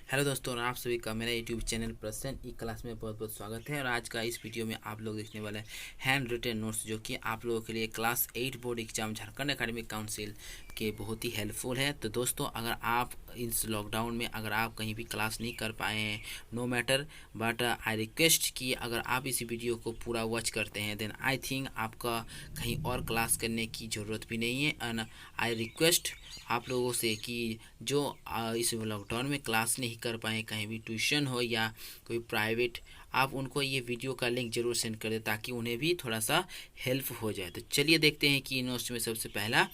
Hello दोस्तों, और आप सभी का मेरा यूट्यूब चैनल प्रसन्न ई क्लास में बहुत बहुत स्वागत है। और आज का इस वीडियो में आप लोग देखने वाले हैं हैंड रिटन नोट्स, जो कि आप लोगों के लिए class 8 board exam Jharkhand academic council के बहुत ही हेल्पफुल है। तो दोस्तों, अगर आप इस लॉकडाउन में अगर आप कहीं भी क्लास नहीं कर पाए हैं, no matter, but I request कि अगर आप इस वीडियो को पूरा वॉच करते हैं देन आई थिंक आपका कहीं और क्लास करने की ज़रूरत भी नहीं है। एंड आई रिक्वेस्ट आप लोगों से कि जो इस लॉकडाउन में क्लास नहीं कर पाए, कहीं भी ट्यूशन हो या कोई प्राइवेट, आप उनको ये वीडियो का लिंक जरूर सेंड कर दें ताकि उन्हें भी थोड़ा सा हेल्प हो जाए। तो चलिए देखते हैं कि नोट्स में सबसे पहला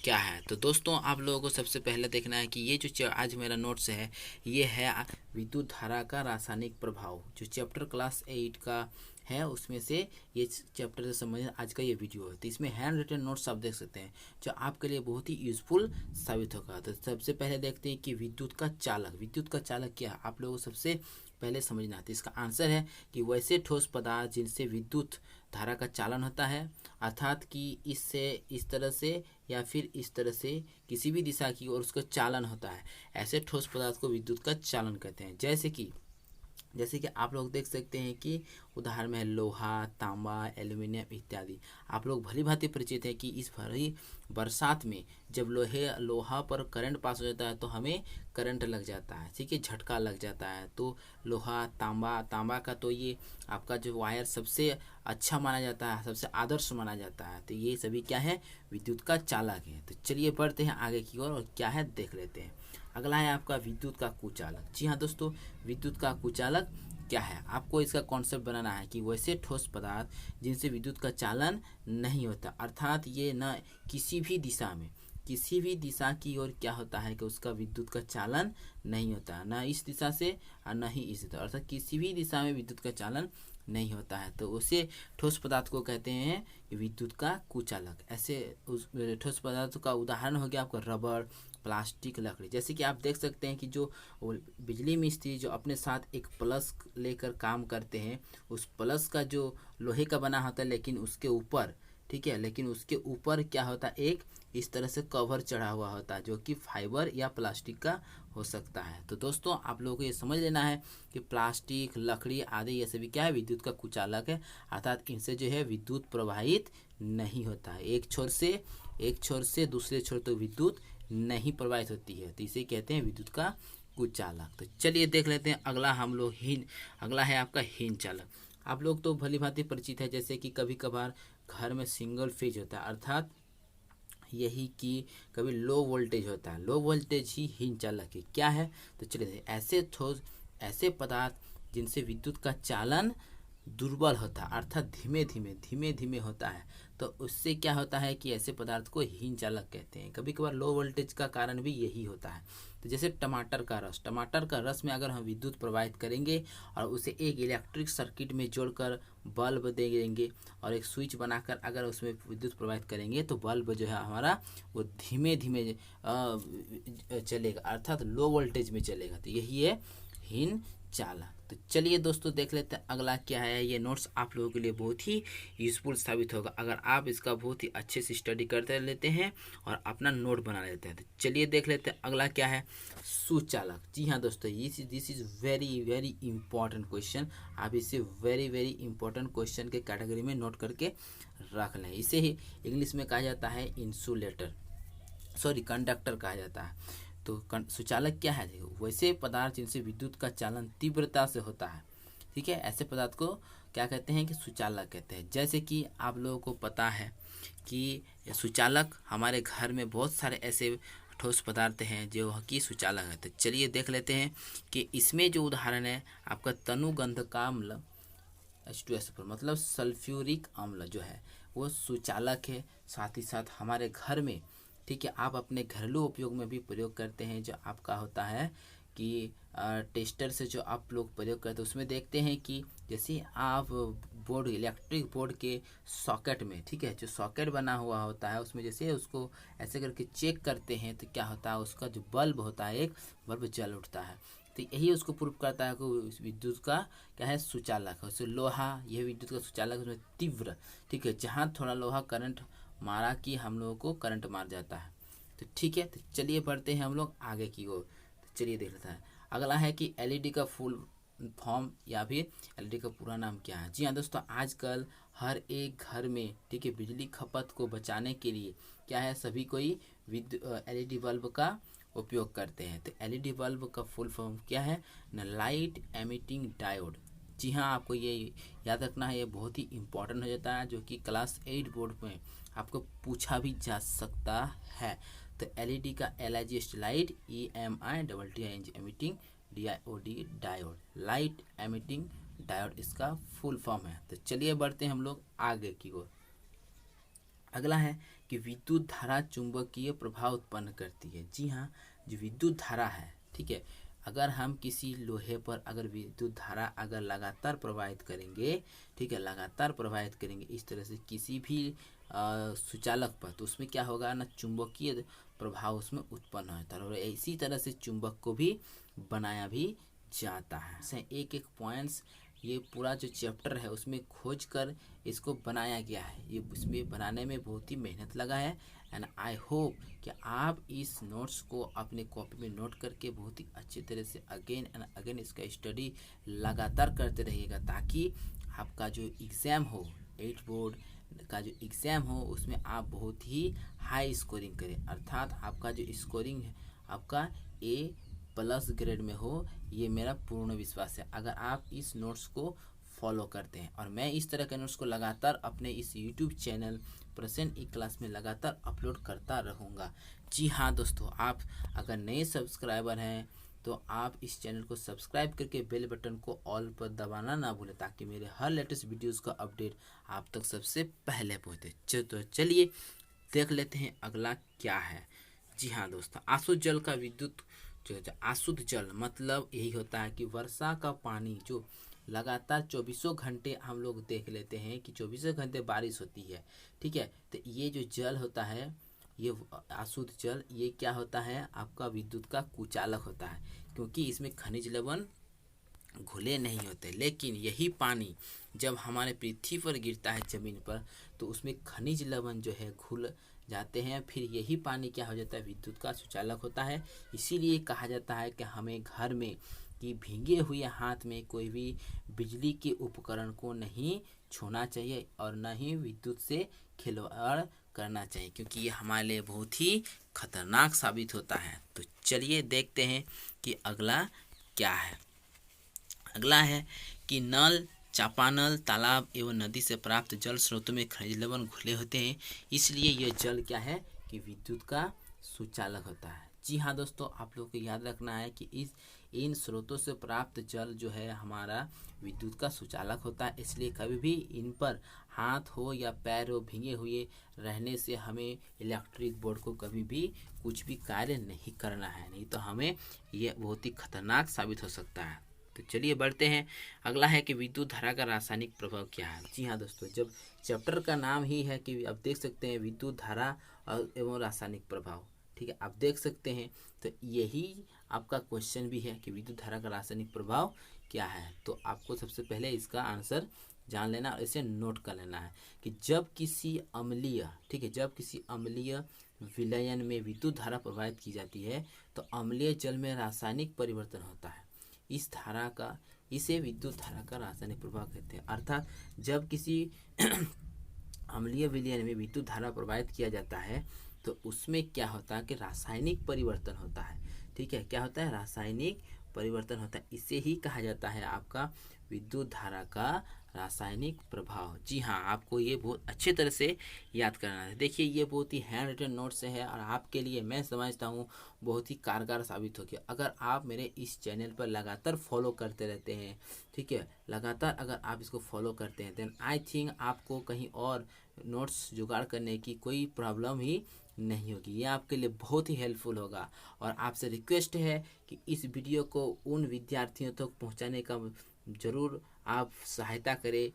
क्या है। तो दोस्तों, आप लोगों को सबसे पहले देखना है कि ये जो आज मेरा नोट्स है, ये है विद्युत धारा का रासायनिक प्रभाव, जो चैप्टर क्लास 8 का है, उसमें से ये चैप्टर से संबंधित आज का ये वीडियो है। तो इसमें हैंड रिटन नोट्स आप देख सकते हैं जो आपके लिए बहुत ही यूजफुल साबित होगा। तो सबसे पहले देखते हैं कि विद्युत का चालक, विद्युत का चालक क्या है, आप लोगों को सबसे पहले समझना है। तो इसका आंसर है कि वैसे ठोस पदार्थ जिनसे विद्युत धारा का चालन होता है, अर्थात कि इससे इस तरह से या फिर इस तरह से किसी भी दिशा की ओर उसका चालन होता है, ऐसे ठोस पदार्थ को विद्युत का चालन कहते हैं। जैसे कि आप लोग देख सकते हैं कि उदाहरण में है लोहा, तांबा, एल्युमिनियम इत्यादि। आप लोग भली भांति परिचित है कि इस भरी बरसात में जब लोहा पर करंट पास हो जाता है तो हमें करंट लग जाता है, ठीक है, झटका लग जाता है। तो लोहा, तांबा का तो ये आपका जो वायर सबसे अच्छा माना जाता है, सबसे आदर्श माना जाता है। तो ये सभी क्या है, विद्युत का चालक है। तो चलिए बढ़ते हैं आगे की ओर और क्या है देख लेते हैं। अगला है आपका विद्युत का कुचालक। जी हाँ दोस्तों, विद्युत का कुचालक क्या है, आपको इसका कॉन्सेप्ट बनाना है कि वैसे ठोस पदार्थ जिनसे विद्युत का चालन नहीं होता, अर्थात ये न किसी भी दिशा की ओर क्या होता है कि उसका विद्युत का चालन नहीं होता, न इस दिशा से और न ही इस दिशा, अर्थात किसी भी दिशा में विद्युत का चालन नहीं होता है। तो उसे ठोस पदार्थ को कहते हैं विद्युत का कुचालक। ऐसे उस ठोस पदार्थ का उदाहरण हो गया आपका रबड़, प्लास्टिक, लकड़ी। जैसे कि आप देख सकते हैं कि जो बिजली मिस्त्री जो अपने साथ एक प्लस लेकर काम करते हैं, उस प्लस का जो लोहे का बना होता है, लेकिन उसके ऊपर, ठीक है, लेकिन उसके ऊपर क्या होता है, एक इस तरह से कवर चढ़ा हुआ होता है जो कि फाइबर या प्लास्टिक का हो सकता है। तो दोस्तों, आप लोगों को ये समझ लेना है कि प्लास्टिक, लकड़ी आदि ये सभी क्या है, विद्युत का कुचालक है, अर्थात इनसे जो है विद्युत प्रवाहित नहीं होता है। एक छोर से दूसरे छोर तक विद्युत नहीं प्रवाहित होती है, तो इसे कहते हैं विद्युत का कुचालक। तो चलिए देख लेते हैं अगला है आपका हीन चालक। आप लोग तो भली भांति परिचित है, जैसे कि कभी कभार घर में सिंगल फेज होता है, अर्थात यही कि कभी लो वोल्टेज होता है, लो वोल्टेज ही हीन चालक है। क्या है, तो चलिए ऐसे पदार्थ जिनसे विद्युत का चालन दुर्बल होता है, अर्थात धीमे धीमे होता है, तो उससे क्या होता है कि ऐसे पदार्थ को हीन चालक कहते हैं। कभी कभार लो वोल्टेज का कारण भी यही होता है। तो जैसे टमाटर का रस में अगर हम विद्युत प्रवाहित करेंगे और उसे एक इलेक्ट्रिक सर्किट में जोड़कर बल्ब दे देंगे और एक स्विच बनाकर अगर उसमें विद्युत प्रवाहित करेंगे तो बल्ब जो है हमारा वो धीमे धीमे चलेगा, अर्थात लो वोल्टेज में चलेगा। तो यही है हीन चालक। तो चलिए दोस्तों देख लेते हैं अगला क्या है। ये नोट्स आप लोगों के लिए बहुत ही यूजफुल साबित होगा अगर आप इसका बहुत ही अच्छे से स्टडी करते लेते हैं और अपना नोट बना लेते हैं। तो चलिए देख लेते हैं अगला क्या है, सुचालक। जी हाँ दोस्तों, this is very very important question. आप इसे वेरी वेरी इंपॉर्टेंट क्वेश्चन के कैटेगरी में नोट करके रख लें। इसे ही इंग्लिश में कहा जाता है कंडक्टर कहा जाता है। तो सुचालक क्या है, देखो वैसे पदार्थ जिनसे विद्युत का चालन तीव्रता से होता है, ठीक है, ऐसे पदार्थ को क्या कहते हैं कि सुचालक कहते हैं। जैसे कि आप लोगों को पता है कि सुचालक हमारे घर में बहुत सारे ऐसे ठोस पदार्थ हैं जो कि सुचालक है। तो चलिए देख लेते हैं कि इसमें जो उदाहरण है आपका तनुगंधका अम्ल H2SO4, मतलब सल्फ्यूरिक अम्ल जो है वो सुचालक है। साथ ही साथ हमारे घर में, ठीक है, आप अपने घरेलू उपयोग में भी प्रयोग करते हैं, जो आपका होता है कि टेस्टर से जो आप लोग प्रयोग करते हैं उसमें देखते हैं कि जैसे आप इलेक्ट्रिक बोर्ड के सॉकेट में, ठीक है, जो सॉकेट बना हुआ होता है उसमें जैसे उसको ऐसे करके चेक करते हैं तो क्या होता है, उसका जो बल्ब होता है एक बल्ब जल उठता है। तो यही उसको प्रूव करता है कि विद्युत का क्या है, सुचालक है। उससे लोहा, यह विद्युत का सुचालक, उसमें तीव्र, ठीक है, जहाँ थोड़ा लोहा करंट मारा कि हम लोगों को करंट मार जाता है। तो ठीक है, तो चलिए बढ़ते हैं हम लोग आगे की ओर। तो चलिए देख लेते हैं अगला है कि एलईडी का फुल फॉर्म या फिर एलईडी का पूरा नाम क्या है। जी हाँ दोस्तों, आजकल हर एक घर में, ठीक है, बिजली खपत को बचाने के लिए क्या है, सभी कोई एलईडी बल्ब का उपयोग करते हैं। तो एलईडी बल्ब का फुल फॉर्म क्या है ना, लाइट एमिटिंग डायोड। जी हाँ, आपको ये याद रखना है, ये बहुत ही इंपॉर्टेंट हो जाता है, जो कि क्लास 8 बोर्ड में आपको पूछा भी जा सकता है। तो एलईडी का LIG light, EMI emitting DIOD diode, light emitting diode इसका फुल फॉर्म है। तो चलिए बढ़ते हैं हम लोग आगे की ओर। अगला है कि विद्युत धारा चुंबकीय प्रभाव उत्पन्न करती है। जी हाँ, जो विद्युत धारा है, ठीक है, अगर हम किसी लोहे पर अगर विद्युत धारा अगर लगातार प्रवाहित करेंगे, ठीक है, लगातार प्रवाहित करेंगे इस तरह से किसी भी सुचालक पर, तो उसमें क्या होगा ना, चुंबकीय प्रभाव उसमें उत्पन्न होता है और इसी तरह से चुंबक को भी बनाया भी जाता है। एक एक पॉइंट्स ये पूरा जो चैप्टर है उसमें खोज कर इसको बनाया गया है। ये इसमें बनाने में बहुत ही मेहनत लगा है एंड आई होप कि आप इस नोट्स को अपने कॉपी में नोट करके बहुत ही अच्छी तरह से अगेन एंड अगेन इसका स्टडी लगातार करते रहिएगा, ताकि आपका जो एग्ज़ाम हो, 8 बोर्ड का जो एग्ज़ाम हो, उसमें आप बहुत ही हाई स्कोरिंग करें, अर्थात आपका जो स्कोरिंग है आपका A+ ग्रेड में हो, ये मेरा पूर्ण विश्वास है अगर आप इस नोट्स को फॉलो करते हैं। और मैं इस तरह के नोट्स को लगातार अपने इस यूट्यूब चैनल प्रसेंट ई क्लास में लगातार अपलोड करता रहूँगा। जी हाँ दोस्तों, आप अगर नए सब्सक्राइबर हैं तो आप इस चैनल को सब्सक्राइब करके बेल बटन को ऑल पर दबाना ना भूलें, ताकि मेरे हर लेटेस्ट वीडियोस का अपडेट आप तक सबसे पहले पहुँचे। तो चलिए देख लेते हैं अगला क्या है। जी हाँ दोस्तों, अशुद्ध जल का विद्युत जो अशुद्ध जल मतलब यही होता है कि वर्षा का पानी जो लगातार 24 घंटे हम लोग देख लेते हैं कि 24 घंटे बारिश होती है, ठीक है, तो ये जो जल होता है, ये अशुद्ध जल, ये क्या होता है, आपका विद्युत का कुचालक होता है, क्योंकि इसमें खनिज लवण घुले नहीं होते। लेकिन यही पानी जब हमारे पृथ्वी पर गिरता है ज़मीन पर, तो उसमें खनिज लवण जो है घुल जाते हैं, फिर यही पानी क्या हो जाता है, विद्युत का सुचालक होता है। इसीलिए कहा जाता है कि हमें घर में कि भीगे हुए हाथ में कोई भी बिजली के उपकरण को नहीं छूना चाहिए और न ही विद्युत से खिलवाड़ करना चाहिए, क्योंकि ये हमारे लिए बहुत ही खतरनाक साबित होता है। तो चलिए देखते हैं कि अगला क्या है। अगला है कि नल, चापानल, तालाब एवं नदी से प्राप्त जल स्रोतों में खनिज लवण घुले होते हैं, इसलिए यह जल क्या है कि विद्युत का सुचालक होता है। जी हाँ दोस्तों, आप लोगों को याद रखना है कि इन स्रोतों से प्राप्त जल जो है हमारा विद्युत का सुचालक होता है, इसलिए कभी भी इन पर हाथ हो या पैर हो भीगे हुए रहने से हमें इलेक्ट्रिक बोर्ड को कभी भी कुछ भी कार्य नहीं करना है, नहीं तो हमें यह बहुत ही खतरनाक साबित हो सकता है। तो चलिए बढ़ते हैं। अगला है कि विद्युत धारा का रासायनिक प्रभाव क्या है। जी हाँ दोस्तों, जब चैप्टर का नाम ही है कि आप देख सकते हैं विद्युत धारा एवं रासायनिक प्रभाव, ठीक है, आप देख सकते हैं, तो यही आपका क्वेश्चन भी है कि विद्युत धारा का रासायनिक प्रभाव क्या है। तो आपको सबसे पहले इसका आंसर जान लेना और इसे नोट कर लेना है कि जब किसी अम्लीय, ठीक है, जब किसी अम्लीय विलयन में विद्युत धारा प्रवाहित की जाती है तो अम्लीय जल में रासायनिक परिवर्तन होता है। इस धारा का, इसे विद्युत धारा का रासायनिक प्रभाव कहते हैं। अर्थात जब किसी अम्लीय विलयन में विद्युत धारा प्रवाहित किया जाता है तो उसमें क्या होता है कि रासायनिक परिवर्तन होता है, ठीक है, क्या होता है, रासायनिक परिवर्तन होता है। इसे ही कहा जाता है आपका विद्युत धारा का रासायनिक प्रभाव। जी हाँ, आपको ये बहुत अच्छे तरह से याद करना है। देखिए ये बहुत ही हैंड रिटन नोट्स है और आपके लिए मैं समझता हूँ बहुत ही कारगर साबित होगी अगर आप मेरे इस चैनल पर लगातार फॉलो करते रहते हैं, ठीक है, लगातार अगर आप इसको फॉलो करते हैं, देन आई थिंक आपको कहीं और नोट्स जुगाड़ करने की कोई प्रॉब्लम ही नहीं होगी। ये आपके लिए बहुत ही हेल्पफुल होगा। और आपसे रिक्वेस्ट है कि इस वीडियो को उन विद्यार्थियों तक पहुंचाने का ज़रूर आप सहायता करें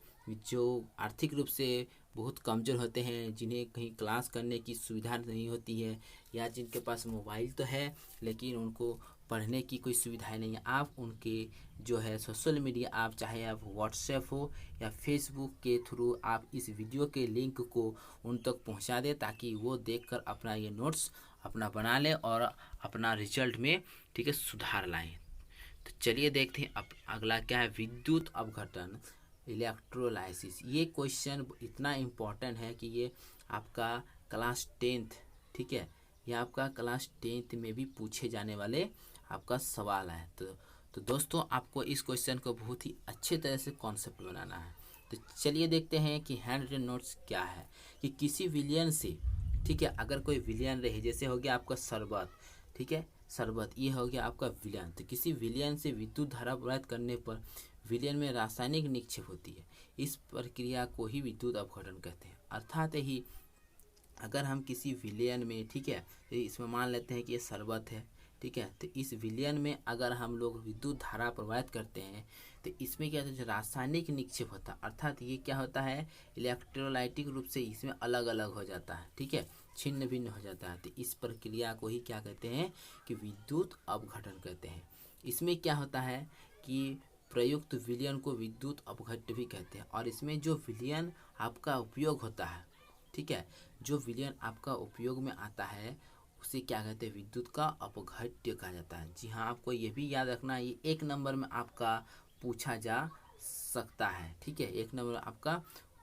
जो आर्थिक रूप से बहुत कमज़ोर होते हैं, जिन्हें कहीं क्लास करने की सुविधा नहीं होती है, या जिनके पास मोबाइल तो है लेकिन उनको पढ़ने की कोई सुविधा नहीं है। आप उनके जो है सोशल मीडिया, आप चाहे आप व्हाट्सएप हो या फेसबुक के थ्रू आप इस वीडियो के लिंक को उन तक पहुंचा दें, ताकि वो देखकर अपना ये नोट्स अपना बना लें और अपना रिजल्ट में, ठीक है, सुधार लाएं। तो चलिए देखते हैं अब अगला क्या है, विद्युत अपघटन, इलेक्ट्रोलाइसिस। ये क्वेश्चन इतना इम्पोर्टेंट है कि ये आपका क्लास 10th, ठीक है, ये आपका क्लास 10th में भी पूछे जाने वाले आपका सवाल है। तो दोस्तों आपको इस क्वेश्चन को बहुत ही अच्छे तरह से कॉन्सेप्ट बनाना है। तो चलिए देखते हैं कि हैंड रिटन नोट्स क्या है। कि किसी विलियन से, ठीक है, अगर कोई विलियन रहे, जैसे हो गया आपका शरबत, ठीक है, शरबत ये हो गया आपका विलियन। तो किसी विलियन से विद्युत धारा प्रवाहित करने पर विलियन में रासायनिक निक्षेप होती है। इस प्रक्रिया को ही विद्युत अपघटन कहते हैं। अर्थात ही अगर हम किसी विलियन में, ठीक है, तो इसमें मान लेते हैं कि ये शरबत है, ठीक है, तो इस विलियन में अगर हम लोग विद्युत धारा प्रवाहित करते हैं तो इसमें क्या होता है, रासायनिक निक्षेप होता है। अर्थात ये क्या होता है, इलेक्ट्रोलाइटिक रूप से इसमें अलग अलग हो जाता है, ठीक है, छिन्न भिन्न हो जाता है। तो इस प्रक्रिया को ही क्या कहते हैं कि विद्युत अपघटन कहते हैं। इसमें क्या होता है कि प्रयुक्त विलियन को विद्युत अपघट्य भी कहते हैं। और इसमें जो विलियन आपका उपयोग होता है, ठीक है, जो विलियन आपका उपयोग में आता है उसे क्या कहते हैं, विद्युत का अपघट्य कहा जाता है। जी हाँ, आपको ये भी याद रखना, ये 1 नंबर में आपका पूछा जा सकता है, ठीक है, 1 नंबर में आपका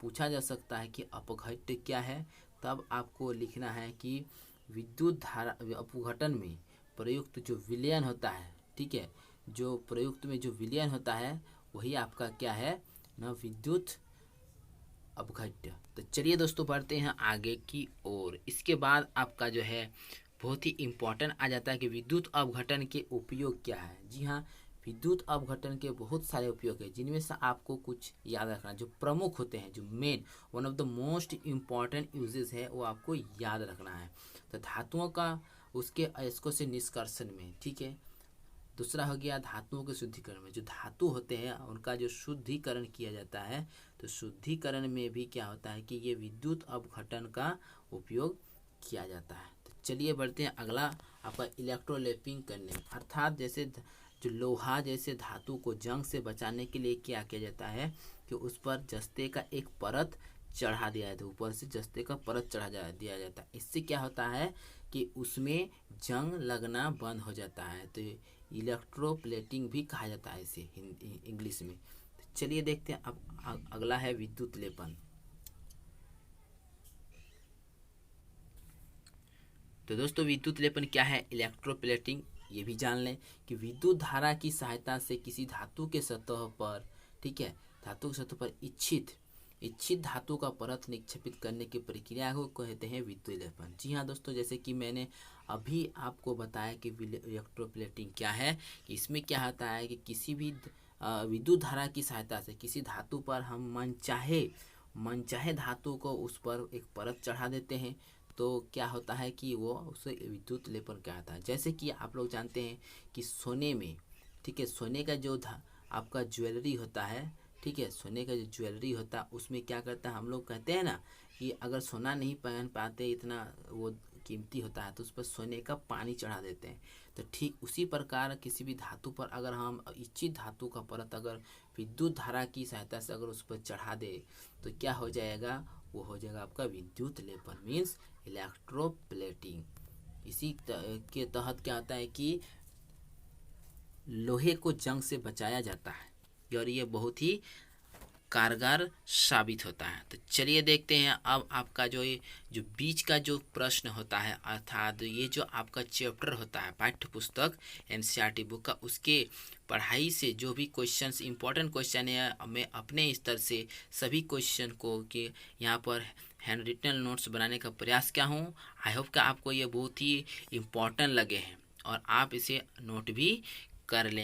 पूछा जा सकता है कि अपघट्य क्या है। तब आपको लिखना है कि विद्युत धारा अपघटन में प्रयुक्त जो विलयन होता है, ठीक है, जो प्रयुक्त में जो विलयन होता है वही आपका क्या है ना, विद्युत अपघट्य। तो चलिए दोस्तों बढ़ते हैं आगे की ओर। इसके बाद आपका जो है बहुत ही इम्पोर्टेंट आ जाता है कि विद्युत अपघटन के उपयोग क्या है। जी हाँ, विद्युत अपघटन के बहुत सारे उपयोग है, जिनमें से आपको कुछ याद रखना, जो प्रमुख होते हैं, जो main one of the most important uses है वो आपको याद रखना है। तो धातुओं का उसके अयस्कों से निष्कर्षण में, ठीक है। दूसरा हो गया धातुओं के शुद्धिकरण में, जो धातु होते हैं उनका जो शुद्धिकरण किया जाता है, तो शुद्धिकरण में भी क्या होता है कि ये विद्युत अपघटन का उपयोग किया जाता है। तो चलिए बढ़ते हैं अगला आपका इलेक्ट्रोलैपिंग करने, अर्थात जैसे जो लोहा जैसे धातु को जंग से बचाने के लिए क्या किया जाता है कि उस पर जस्ते का एक परत चढ़ा दिया जाता है, ऊपर से जस्ते का परत दिया जाता है। इससे क्या होता है कि उसमें जंग लगना बंद हो जाता है। तो इलेक्ट्रोप्लेटिंग भी कहा जाता है इसे इंग्लिश में। तो चलिए देखते हैं अब अगला है विद्युत लेपन। तो दोस्तों विद्युत लेपन क्या है, इलेक्ट्रोप्लेटिंग, ये भी जान लें कि विद्युत धारा की सहायता से किसी धातु के सतह पर, ठीक है, धातु की सतह पर इच्छित धातु का परत निक्षेपित करने की प्रक्रिया को कहते हैं विद्युत लेपन। जी हाँ दोस्तों, जैसे कि मैंने अभी आपको बताया कि इलेक्ट्रोप्लेटिंग क्या है, इसमें क्या होता है कि किसी भी विद्युत धारा की सहायता से किसी धातु पर हम मनचाहे धातु को उस पर एक परत चढ़ा देते हैं, तो क्या होता है कि वो उसे विद्युत लेपन कहता है। जैसे कि आप लोग जानते हैं कि सोने में, ठीक है, सोने का जो आपका ज्वेलरी होता है, ठीक है, सोने का जो ज्वेलरी होता है उसमें क्या करता है, हम लोग कहते हैं ना कि अगर सोना नहीं पहन पाते, इतना वो कीमती होता है, तो उस पर सोने का पानी चढ़ा देते हैं। तो ठीक उसी प्रकार किसी भी धातु पर अगर हम इच्छित धातु का परत अगर विद्युत धारा की सहायता से अगर उस पर चढ़ा दे तो क्या हो जाएगा, वो हो जाएगा आपका विद्युत लेपन, मीन्स इलेक्ट्रोप्लेटिंग। इसी के तहत क्या होता है कि लोहे को जंग से बचाया जाता है और ये बहुत ही कारगर साबित होता है। तो चलिए देखते हैं अब आपका जो बीच का जो प्रश्न होता है, अर्थात ये जो आपका चैप्टर होता है पाठ्य पुस्तक एनसीईआरटी बुक का, उसके पढ़ाई से जो भी क्वेश्चंस इंपॉर्टेंट क्वेश्चन है, मैं अपने स्तर से सभी क्वेश्चन को कि यहाँ पर हैंड रिटन नोट्स बनाने का प्रयास किया हूँ। आई होप कि आपको ये बहुत ही इम्पोर्टेंट लगे हैं और आप इसे नोट भी कर लें।